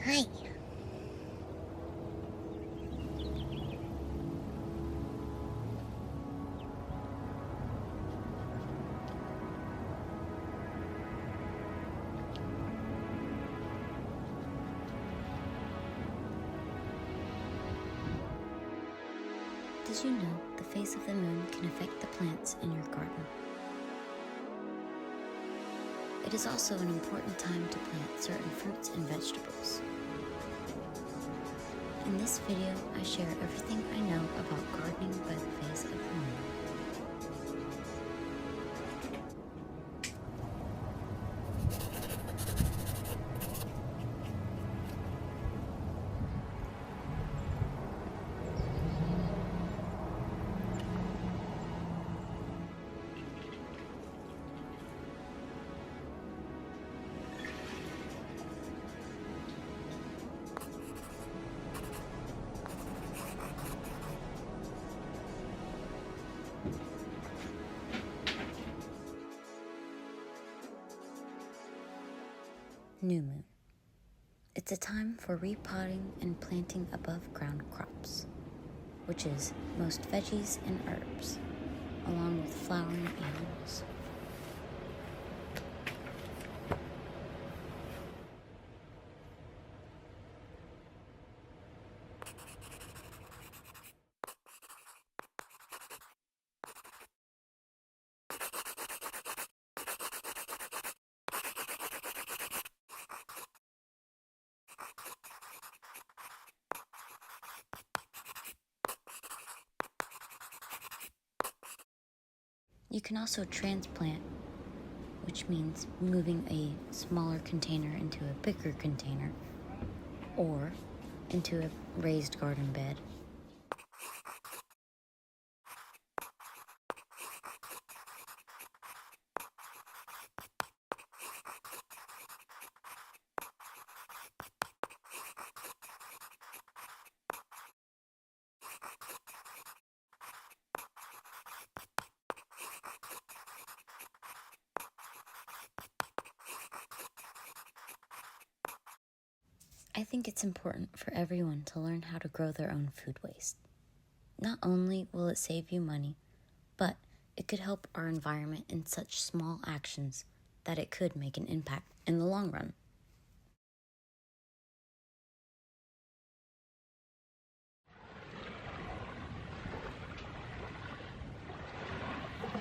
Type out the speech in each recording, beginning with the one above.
Hi. Did you know the phase of the moon can affect the plants in your garden? It is also an important time to plant certain fruits and vegetables. In this video, I share everything I know about gardening by the phase of the moon. New moon. It's a time for repotting and planting above ground crops, which is most veggies and herbs, along with flowering animals. You can also transplant, which means moving a smaller container into a bigger container or into a raised garden bed. I think it's important for everyone to learn how to grow their own food waste. Not only will it save you money, but it could help our environment in such small actions that it could make an impact in the long run.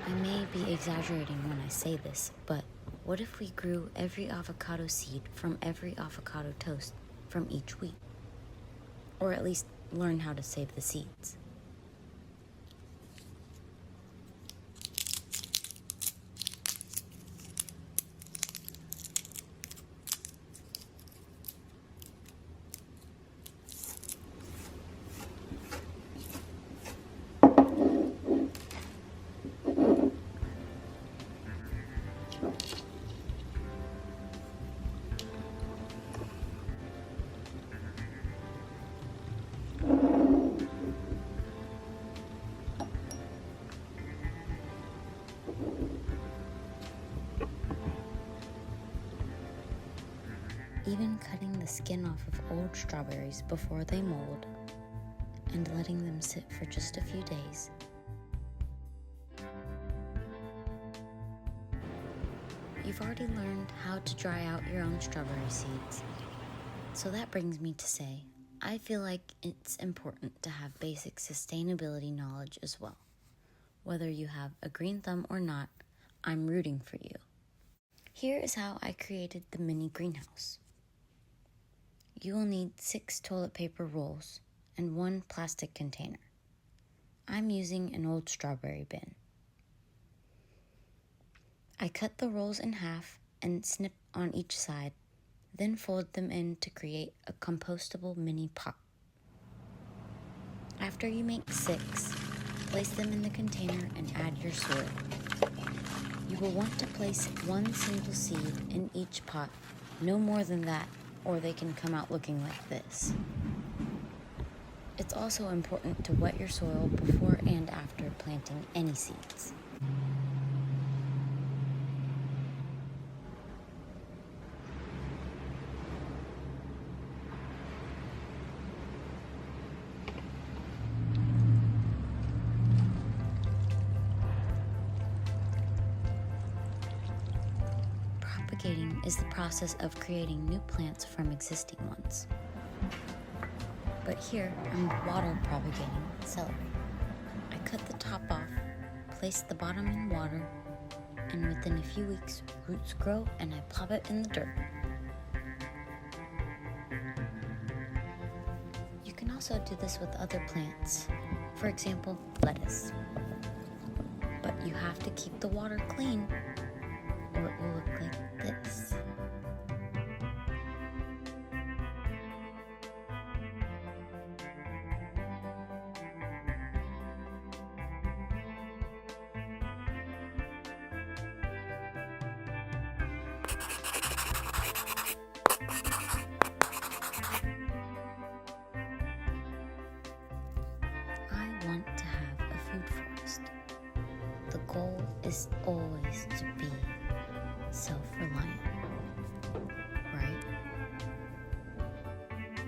I may be exaggerating when I say this, but what if we grew every avocado seed from every avocado toast from each wheat? Or at least learn how to save the seeds. Even cutting the skin off of old strawberries before they mold and letting them sit for just a few days. You've already learned how to dry out your own strawberry seeds. So that brings me to say, I feel like it's important to have basic sustainability knowledge as well. Whether you have a green thumb or not, I'm rooting for you. Here is how I created the mini greenhouse. You will need 6 toilet paper rolls and 1 plastic container. I'm using an old strawberry bin. I cut the rolls in half and snip on each side, then fold them in to create a compostable mini pot. After you make 6, place them in the container and add your soil. You will want to place 1 single seed in each pot, no more than that, or they can come out looking like this. It's also important to wet your soil before and after planting any seeds. propagating is the process of creating new plants from existing ones. But here, I'm water propagating celery. I cut the top off, place the bottom in water, and within a few weeks, roots grow and I plop it in the dirt. You can also do this with other plants. For example, lettuce. But you have to keep the water clean or it will look like this. I want to have a food forest. The goal is always to be self-reliant, right?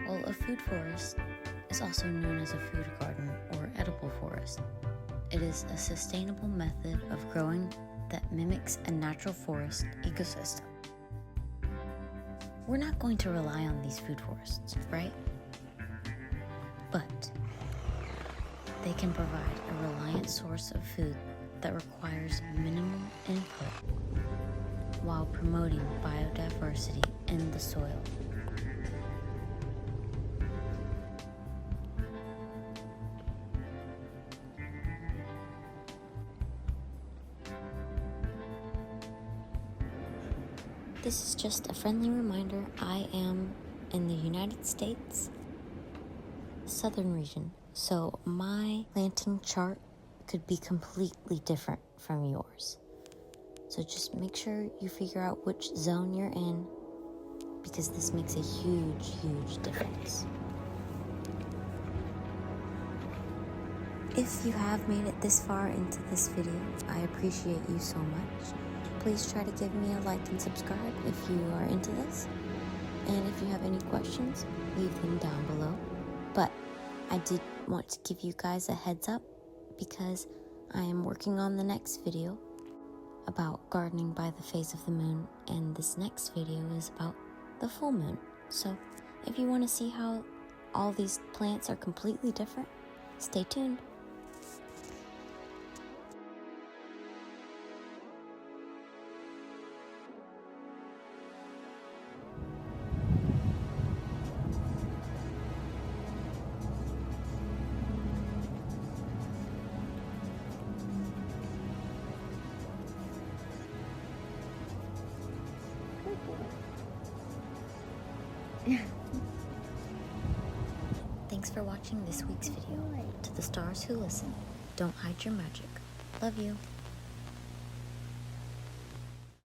Well, a food forest is also known as a food garden or edible forest. It is a sustainable method of growing that mimics a natural forest ecosystem. We're not going to rely on these food forests, right? But they can provide a reliant source of food that requires minimal input while promoting biodiversity in the soil. This is just a friendly reminder. I am in the United States, southern region, so my planting chart could be completely different from yours. So just make sure you figure out which zone you're in, because this makes a huge, huge difference. If you have made it this far into this video, I appreciate you so much. Please try to give me a like and subscribe if you are into this. And if you have any questions, leave them down below. But I did want to give you guys a heads up because I am working on the next video about gardening by the phase of the moon, and this next video is about the full moon. So if you want to see how all these plants are completely different, stay tuned. Thanks for watching this week's video. To the stars who listen, don't hide your magic. Love you.